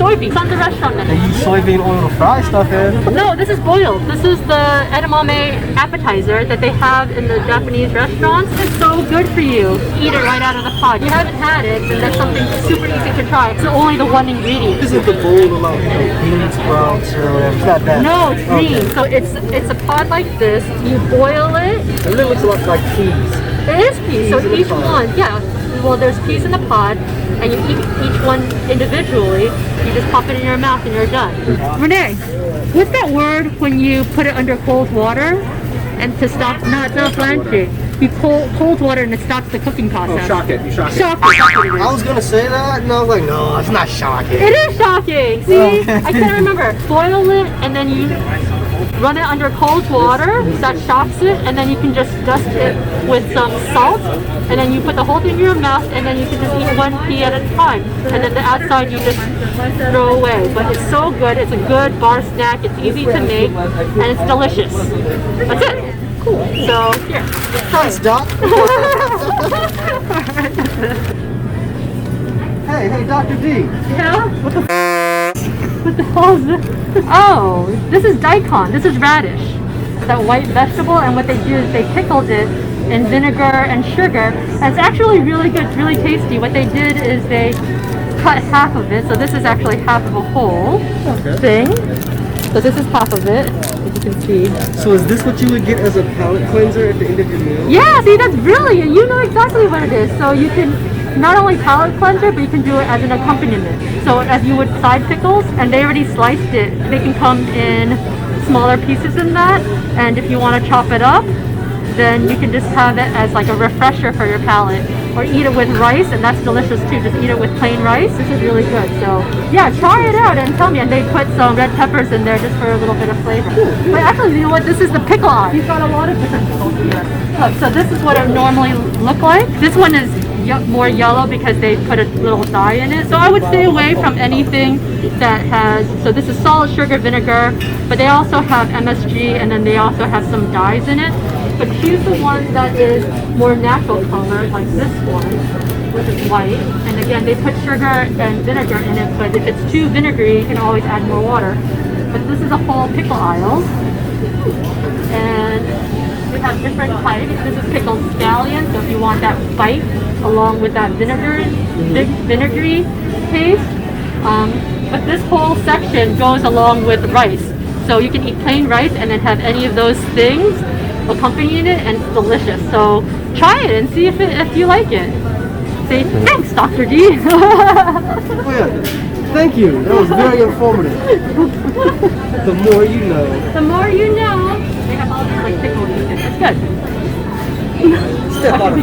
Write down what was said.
soybeans. It's on the restaurant menu. They use soybean oil to fry stuff in. No, this is boiled. This is the edamame appetizer that they have in the Japanese restaurants. It's so good for you. Eat it right out of the pot. If you haven't had it, then that's something super easy to try. It's only the one ingredient. Isn't the bowl like bean sprouts or whatever? It's not that. No, it's green. So it's a pod like this. You boil it. It really looks a lot like peas. It is peas. So each one, yeah. Well, there's peas in the pod, and you eat each one individually. You just pop it in your mouth and you're done. Renee, what's that word when you put it under cold water and to stop? No, it's not blanching. You cold water and it stops the cooking process. Oh, shock it. You shock it. Shock it. I was gonna say that, and I was like, no, it's not shocking. It is shocking. See, I can't remember. Boil it and then you run it under cold water. That shocks it, and then you can just dust it with some salt, and then you put the whole thing in your mouth, and then you can just eat one pea at a time. And then the outside you just throw away. But it's so good. It's a good bar snack. It's easy to make, and it's delicious. That's it. Cool. So here. Thanks, Doc. Hey, Dr. D. Yeah? What the hell is this? Oh, this is daikon. This is radish. That white vegetable, and what they do is they pickled it in vinegar and sugar. And it's actually really good, really tasty. What they did is they cut half of it. So this is actually half of a whole thing. So this is half of it, as you can see. So is this what you would get as a palate cleanser at the end of your meal? Yeah, see, that's brilliant. You know exactly what it is. So you can not only palate cleanser, but you can do it as an accompaniment. So as you would side pickles, and they already sliced it. They can come in smaller pieces than that. And if you want to chop it up, then you can just have it as like a refresher for your palate. Or eat it with rice, and that's delicious too. Just eat it with plain rice. This is really good. So yeah, try it out and tell me. And they put some red peppers in there just for a little bit of flavor. But actually, you know what? This is the pickle eye. You've got a lot of different pickles here. Look, so this is what it normally look like. This one is more yellow because they put a little dye in it. So I would stay away from anything that has, so this is solid sugar vinegar, but they also have MSG, and then they also have some dyes in it. But choose the one that is more natural color, like this one, which is white. And again, they put sugar and vinegar in it, but if it's too vinegary, you can always add more water. But this is a whole pickle aisle. And we have different types. This is pickled scallion, so if you want that bite along with that vinegary taste. But this whole section goes along with rice. So you can eat plain rice and then have any of those things accompanying it, and it's delicious. So try it and see if you like it. Say thanks, Dr. D. Oh yeah, thank you. That was very informative. The more you know. The more you know. They have all these like pickles. It's good. Step out of